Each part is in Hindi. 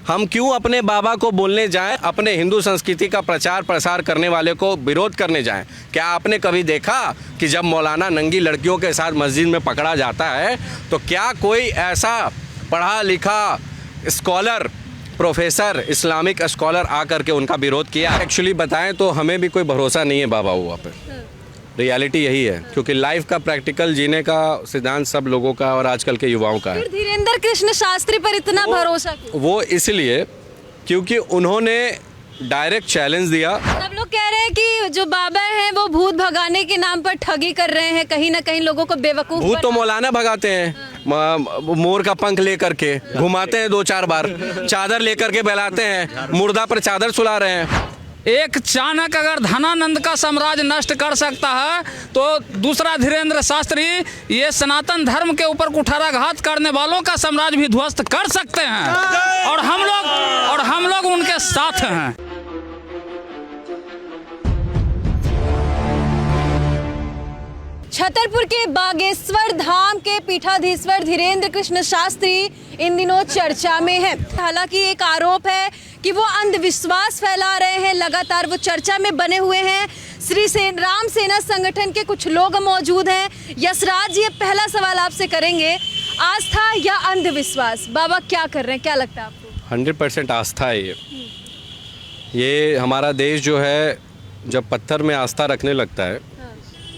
हम क्यों अपने बाबा को बोलने जाएं, अपने हिंदू संस्कृति का प्रचार प्रसार करने वाले को विरोध करने जाएं? क्या आपने कभी देखा कि जब मौलाना नंगी लड़कियों के साथ मस्जिद में पकड़ा जाता है तो क्या कोई ऐसा पढ़ा लिखा स्कॉलर, प्रोफेसर, इस्लामिक स्कॉलर आकर के उनका विरोध किया? एक्चुअली बताएं तो हमें भी कोई भरोसा नहीं है बाबा हुआ पे। रियलिटी यही है, क्योंकि लाइफ का प्रैक्टिकल जीने का सिद्धांत सब लोगों का और आजकल के युवाओं का है। फिर धीरेन्द्र कृष्ण शास्त्री पर इतना भरोसा क्यों? वो इसलिए क्योंकि उन्होंने डायरेक्ट चैलेंज दिया। सब लोग कह रहे हैं कि जो बाबा हैं वो भूत भगाने के नाम पर ठगी कर रहे हैं, कहीं ना कहीं लोगों को बेवकूफ भूत तो मौलाना भगाते हैं, मोर का पंख लेकर के घुमाते हैं 2-4 बार, चादर लेकर के बहलाते हैं, मुर्दा पर चादर सुला रहे हैं। एक चाणक्य अगर धनानंद का साम्राज्य नष्ट कर सकता है तो दूसरा धीरेन्द्र शास्त्री ये सनातन धर्म के ऊपर कुठाराघात करने वालों का साम्राज्य भी ध्वस्त कर सकते हैं, और हम लोग उनके साथ हैं। छतरपुर के बागेश्वर धाम के पीठाधीश्वर धीरेन्द्र कृष्ण शास्त्री इन दिनों चर्चा में हैं। हालांकि एक आरोप है कि वो अंधविश्वास फैला रहे हैं, लगातार वो चर्चा में बने हुए हैं। राम सेना संगठन के कुछ लोग मौजूद हैं। यशराज जी, पहला सवाल आपसे करेंगे, आस्था या अंधविश्वास, बाबा क्या कर रहे हैं, क्या लगता है आपको? 100% आस्था है ये हमारा देश जो है जब पत्थर में आस्था रखने लगता है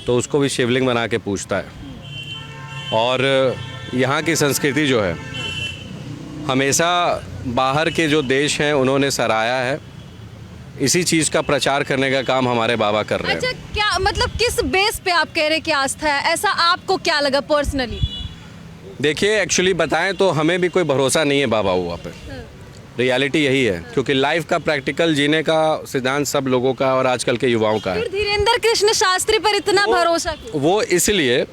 तो उसको भी शिवलिंग बना के पूछता है। और यहाँ की संस्कृति जो है हमेशा बाहर के जो देश हैं उन्होंने सराहा है। इसी चीज़ का प्रचार करने का काम हमारे बाबा कर रहे हैं। अच्छा, क्या मतलब किस बेस पे आप कह रहे हैं कि आस्था है? ऐसा आपको क्या लगा पर्सनली? देखिए, एक्चुअली बताएं तो हमें भी कोई भरोसा नहीं है बाबा हुआ पे। रियलिटी यही है, क्योंकि लाइफ का प्रैक्टिकल जीने का सिद्धांत सब लोगों का और आजकल के युवाओं का है। फिर धीरेन्द्र कृष्ण शास्त्री पर इतना भरोसा क्यों? वो इसलिए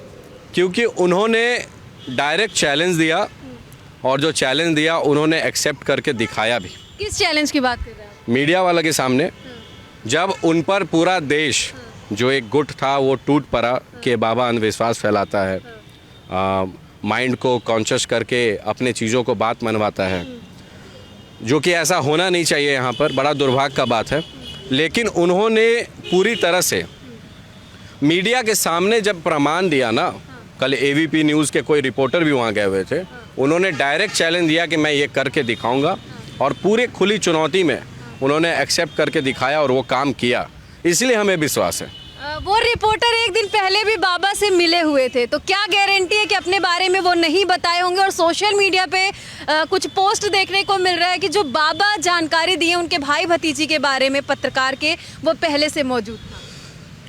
क्योंकि उन्होंने डायरेक्ट चैलेंज दिया, और जो चैलेंज दिया उन्होंने एक्सेप्ट करके दिखाया भी। किस चैलेंज की बात कर रहे हैं? मीडिया वाला के सामने जब उन पर पूरा देश जो एक गुट था वो टूट पड़ा कि बाबा अंधविश्वास फैलाता है, माइंड को कॉन्शियस करके अपने चीज़ों को बात मनवाता है, जो कि ऐसा होना नहीं चाहिए। यहाँ पर बड़ा दुर्भाग्य का बात है। लेकिन उन्होंने पूरी तरह से मीडिया के सामने जब प्रमाण दिया ना, कल एबीपी न्यूज़ के कोई रिपोर्टर भी वहाँ गए हुए थे, उन्होंने डायरेक्ट चैलेंज दिया कि मैं ये करके दिखाऊंगा, और पूरे खुली चुनौती में उन्होंने एक्सेप्ट करके दिखाया और वो काम किया। इसलिए हमें विश्वास है। वो रिपोर्टर एक दिन पहले भी बाबा से मिले हुए थे, तो क्या गारंटी है कि अपने बारे में वो नहीं बताए होंगे? और सोशल मीडिया पे कुछ पोस्ट देखने को मिल रहा है कि जो बाबा जानकारी दिए उनके भाई भतीजी के बारे में, पत्रकार के, वो पहले से मौजूद था।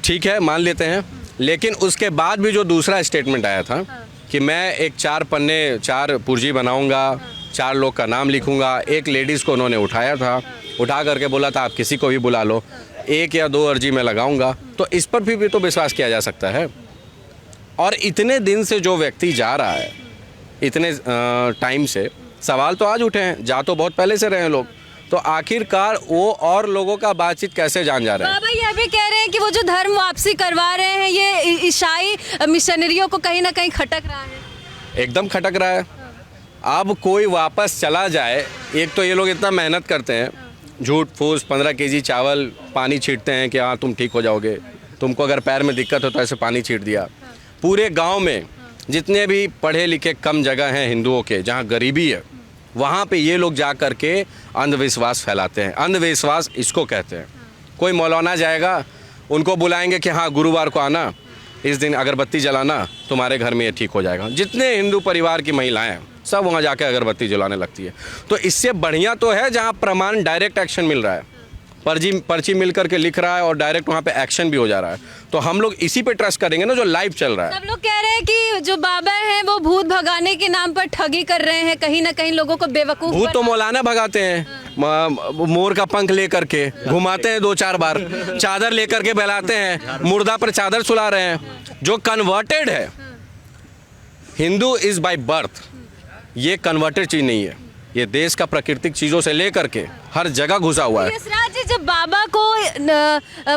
ठीक है, मान लेते हैं, लेकिन उसके बाद भी जो दूसरा स्टेटमेंट आया था कि मैं एक 4 पन्ने 4 पुर्जी बनाऊंगा, 4 लोग का नाम लिखूंगा। एक लेडीज़ को उन्होंने उठाया था, उठा करके बोला था आप किसी को भी बुला लो, 1 या 2 अर्जी मैं लगाऊंगा। तो इस पर भी तो विश्वास किया जा सकता है। और इतने दिन से जो व्यक्ति जा रहा है, इतने टाइम से, सवाल तो आज उठे हैं, जा तो बहुत पहले से रहे हैं लोग, तो आखिरकार वो और लोगों का बातचीत कैसे जान जा रहे हैं? बाबा ये भी कह रहे हैं कि वो जो धर्म वापसी करवा रहे हैं ये ईसाई मिशनरियों को कहीं ना कहीं खटक रहा है। एकदम खटक रहा है। अब कोई वापस चला जाए, एक तो ये लोग इतना मेहनत करते हैं, झूठ फूस 15 केजी चावल पानी छींटते हैं कि हाँ तुम ठीक हो जाओगे, तुमको अगर पैर में दिक्कत हो तो ऐसे पानी छींट दिया। पूरे गांव में जितने भी पढ़े लिखे कम जगह हैं हिंदुओं के, जहां गरीबी है, वहाँ पे ये लोग जा कर के अंधविश्वास फैलाते हैं। अंधविश्वास इसको कहते हैं। कोई मौलाना जाएगा, उनको बुलाएंगे कि हाँ गुरुवार को आना, इस दिन अगरबत्ती जलाना, तुम्हारे घर में ये ठीक हो जाएगा। जितने हिंदू परिवार की महिलाएं हैं सब वहाँ जाके अगरबत्ती जलाने लगती है। तो इससे बढ़िया तो है जहाँ प्रमाण डायरेक्ट एक्शन मिल रहा है, पर्ची मिल करके लिख रहा है और डायरेक्ट वहाँ पे एक्शन भी हो जा रहा है। तो हम लोग इसी पे ट्रस्ट करेंगे ना जो लाइव चल रहा है। सब लोग कह रहे हैं कि जो बाबा हैं वो भूत भगाने के नाम पर ठगी कर रहे हैं, कहीं ना कहीं लोगों को बेवकूफ। भूत तो मौलाना भगाते हैं, मोर का पंख लेकर के घुमाते हैं 2-4 बार, चादर लेकर के बहलाते हैं, मुर्दा पर चादर सुला रहे हैं। जो कन्वर्टेड है, हिंदू इज बाय बर्थ, ये कन्वर्टेड चीज नहीं है। ये देश का प्राकृतिक चीजों से लेकर के हर जगह घुसा हुआ है। यशराज जी, जब बाबा को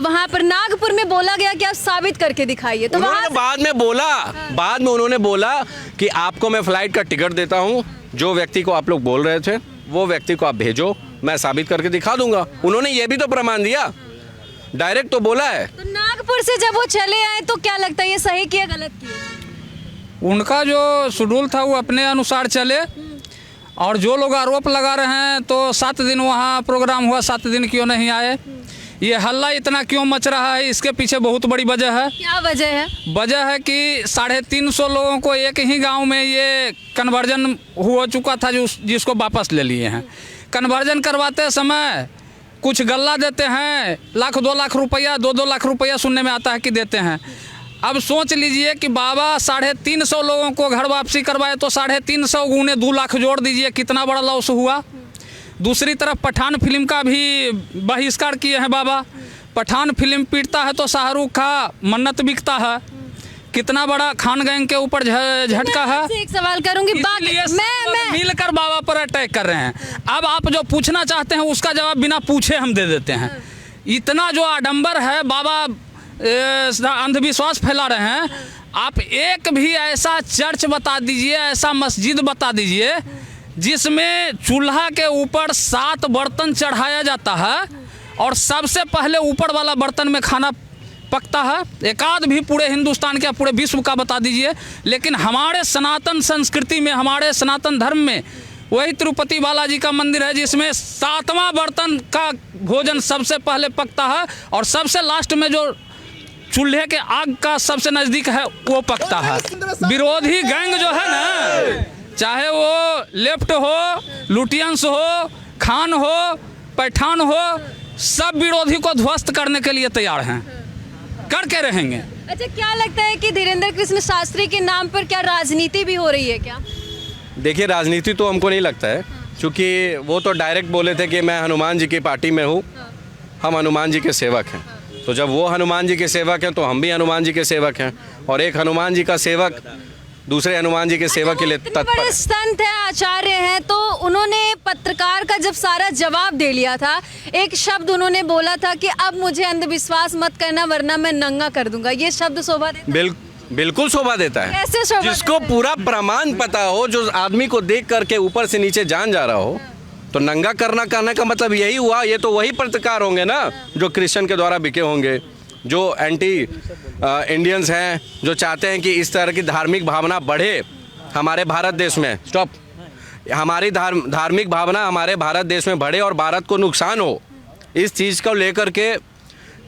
वहाँ पर नागपुर में बोला गया कि आप साबित करके दिखाइए, तो उन्होंने बाद में उन्होंने बोला कि आपको मैं फ्लाइट का टिकट देता हूँ, जो व्यक्ति को आप लोग बोल रहे थे वो व्यक्ति को आप भेजो, मैं साबित करके दिखा दूंगा। उन्होंने ये भी तो प्रमाण दिया, डायरेक्ट तो बोला है। तो नागपुर से जब वो चले आए तो क्या लगता है, ये सही किया गलत किया? उनका जो शेड्यूल था वो अपने अनुसार चले, और जो लोग आरोप लगा रहे हैं तो 7 दिन वहाँ प्रोग्राम हुआ, 7 दिन क्यों नहीं आए, ये हल्ला इतना क्यों मच रहा है, इसके पीछे बहुत बड़ी वजह है। क्या वजह है? वजह है कि 350 लोगों को एक ही गांव में ये कन्वर्जन हो चुका था, जिसको वापस ले लिए हैं। कन्वर्जन करवाते समय कुछ गल्ला देते हैं, 1-2 लाख रुपया, 2-2 लाख रुपया सुनने में आता है कि देते हैं। अब सोच लीजिए कि बाबा 350 लोगों को घर वापसी करवाए तो 350 गुने 2 लाख जोड़ दीजिए, कितना बड़ा लॉस हुआ। दूसरी तरफ पठान फिल्म का भी बहिष्कार किए हैं बाबा। पठान फिल्म पीटता है तो शाहरुख का मन्नत बिकता है, कितना बड़ा खान गैंग के ऊपर झटका है। आपसे एक सवाल करूंगी, इसलिए सब लोग मिलकर बाबा पर अटैक कर रहे हैं। अब आप जो पूछना चाहते हैं उसका जवाब बिना पूछे हम दे देते हैं। इतना जो आडंबर है, बाबा अंधविश्वास फैला रहे हैं। आप एक भी ऐसा चर्च बता दीजिए, ऐसा मस्जिद बता दीजिए जिसमें चूल्हा के ऊपर 7 बर्तन चढ़ाया जाता है और सबसे पहले ऊपर वाला बर्तन में खाना पकता है। एक आध भी पूरे हिंदुस्तान का, पूरे विश्व का बता दीजिए। लेकिन हमारे सनातन संस्कृति में, हमारे सनातन धर्म में वही तिरुपति बालाजी का मंदिर है जिसमें 7वां बर्तन का भोजन सबसे पहले पकता है और सबसे लास्ट में जो चूल्हे के आग का सबसे नज़दीक है वो पकता है। विरोधी गैंग जो है ना, चाहे वो लेफ्ट हो, लुटियंस हो, खान हो, पठान हो, सब विरोधी को ध्वस्त करने के लिए तैयार हैं, करके रहेंगे। अच्छा, क्या लगता है कि धीरेंद्र कृष्ण शास्त्री के नाम पर क्या राजनीति भी हो रही है क्या? देखिए, राजनीति तो हमको नहीं लगता है, क्योंकि वो तो डायरेक्ट बोले थे कि मैं हनुमान जी की पार्टी में हूँ, हम हनुमान जी के सेवक हैं। तो जब वो हनुमान जी के सेवक हैं तो हम भी हनुमान जी के सेवक हैं, और एक हनुमान जी का सेवक दूसरे हनुमान जी के सेवक के लिए इतने तत्पर बड़े है। संत है, आचार्य हैं, तो उन्होंने पत्रकार का जब सारा जवाब दे लिया था, एक शब्द उन्होंने बोला था कि अब मुझे अंधविश्वास मत करना वरना मैं नंगा कर दूंगा। ये शब्द शोभा देता है? बिल्कुल शोभा देता है। कैसे शोभा जिसको देता है? पूरा प्रमाण पता हो, जो आदमी को देख करके ऊपर से नीचे जान जा रहा हो, तो नंगा करना का मतलब यही हुआ। ये तो वही पत्रकार होंगे ना जो क्रिश्चियन के द्वारा बिके होंगे, जो एंटी इंडियंस हैं, जो चाहते हैं कि इस तरह की धार्मिक भावना बढ़े हमारे भारत देश में। स्टॉप। हमारी धार्मिक भावना हमारे भारत देश में बढ़े और भारत को नुकसान हो, इस चीज़ को लेकर के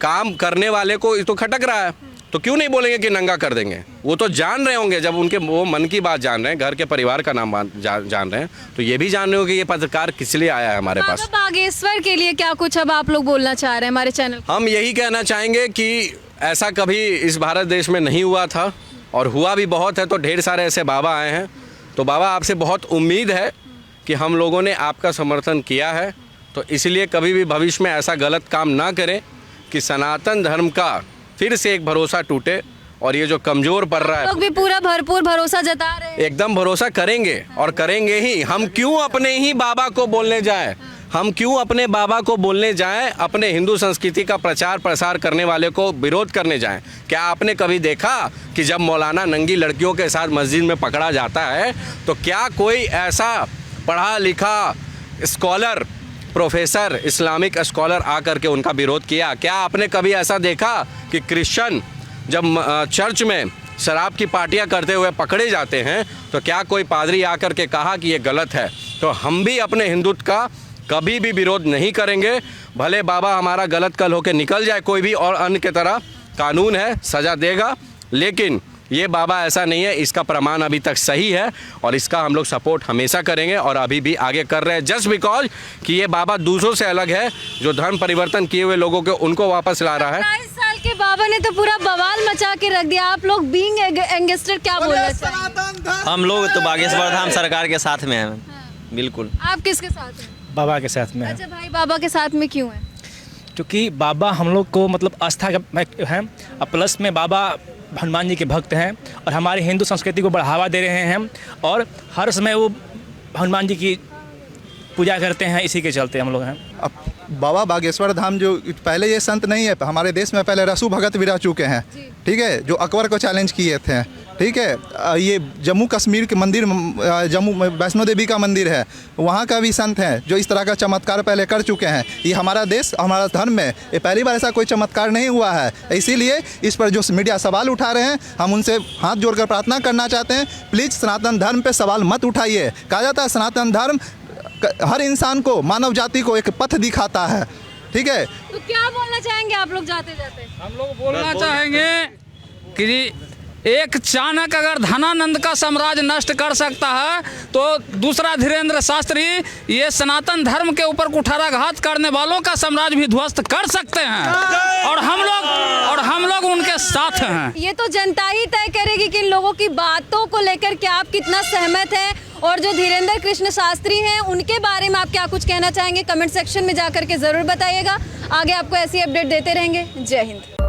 काम करने वाले को तो खटक रहा है। तो क्यों नहीं बोलेंगे कि नंगा कर देंगे? वो तो जान रहे होंगे, जब उनके वो मन की बात जान रहे हैं, घर के परिवार का नाम जान रहे हैं, तो ये भी जान रहे हो कि ये पत्रकार किस लिए आया है हमारे पास। बाबा बागेश्वर के लिए क्या कुछ अब आप लोग बोलना चाह रहे हैं हमारे चैनल? हम यही कहना चाहेंगे कि ऐसा कभी इस भारत देश में नहीं हुआ था, और हुआ भी बहुत है, तो ढेर सारे ऐसे बाबा आए हैं। तो बाबा, आपसे बहुत उम्मीद है कि हम लोगों ने आपका समर्थन किया है, तो इसलिए कभी भी भविष्य में ऐसा गलत काम ना करें कि सनातन धर्म का फिर से एक भरोसा टूटे, और ये जो कमज़ोर पड़ रहा है। लोग भी पूरा भरपूर भरोसा जता रहे हैं। एकदम भरोसा करेंगे और करेंगे ही। हम क्यों अपने ही बाबा को बोलने जाएं? हम क्यों अपने बाबा को बोलने जाएं? अपने हिंदू संस्कृति का प्रचार प्रसार करने वाले को विरोध करने जाएं? क्या आपने कभी देखा कि जब मौलाना नंगी लड़कियों के साथ मस्जिद में पकड़ा जाता है तो क्या कोई ऐसा पढ़ा लिखा स्कॉलर, प्रोफेसर, इस्लामिक स्कॉलर आकर के उनका विरोध किया? क्या आपने कभी ऐसा देखा कि क्रिश्चियन जब चर्च में शराब की पार्टियां करते हुए पकड़े जाते हैं तो क्या कोई पादरी आकर के कहा कि ये गलत है? तो हम भी अपने हिंदुत्व का कभी भी विरोध नहीं करेंगे। भले बाबा हमारा गलत कल होकर निकल जाए, कोई भी और अन्य की तरह कानून है, सज़ा देगा, लेकिन ये बाबा ऐसा नहीं है। इसका प्रमाण अभी तक सही है और इसका हम लोग सपोर्ट हमेशा करेंगे और अभी भी आगे कर रहे हैं, जस्ट बिकॉज कि ये बाबा दूसरों से अलग है, जो धर्म परिवर्तन किए हुए लोगों को उनको वापस ला रहा है। 22 साल के बाबा ने तो पूरा बवाल मचा के रख दिया। आप लोग बीइंग यंगस्टर क्या बोलना चाहेंगे? हम लोग तो बागेश्वर धाम सरकार के साथ में हैं, बिल्कुल। आप किसके साथ हैं? बाबा के साथ में है। अच्छा भाई, बाबा के साथ में क्यों है? क्योंकि बाबा हम लोग को मतलब आस्था का है, और प्लस में बाबा हनुमान जी के भक्त हैं और हमारी हिंदू संस्कृति को बढ़ावा दे रहे हैं, और हर समय वो हनुमान जी की पूजा करते हैं, इसी के चलते हम लोग हैं। अब बाबा बागेश्वर धाम जो पहले ये संत नहीं है, हमारे देश में पहले रसू भगत भी रह चुके हैं, ठीक है, जो अकबर को चैलेंज किए थे, ठीक है। ये जम्मू कश्मीर के मंदिर, जम्मू वैष्णो देवी का मंदिर है, वहाँ का भी संत हैं जो इस तरह का चमत्कार पहले कर चुके हैं। ये हमारा देश, हमारा धर्म में ये पहली बार ऐसा कोई चमत्कार नहीं हुआ है। इसीलिए इस पर जो मीडिया सवाल उठा रहे हैं, हम उनसे हाथ जोड़कर प्रार्थना करना चाहते हैं, प्लीज़ सनातन धर्म पे सवाल मत उठाइए। कहा जाता है सनातन धर्म हर इंसान को, मानव जाति को एक पथ दिखाता है, ठीक है। तो क्या बोलना चाहेंगे आप लोग जाते जाते? हम लोग बोलना चाहेंगे कि एक चाणक्य अगर धनानंद का साम्राज्य नष्ट कर सकता है तो दूसरा धीरेंद्र शास्त्री ये सनातन धर्म के ऊपर कुठाराघात करने वालों का साम्राज्य भी ध्वस्त कर सकते हैं, और हम लोग उनके साथ हैं। ये तो जनता ही तय करेगी कि इन लोगों की बातों को लेकर के आप कितना सहमत हैं, और जो धीरेंद्र कृष्ण शास्त्री हैं उनके बारे में आप क्या कुछ कहना चाहेंगे, कमेंट सेक्शन में जाकर के जरूर बताइएगा। आगे आपको ऐसी अपडेट देते रहेंगे। जय हिंद।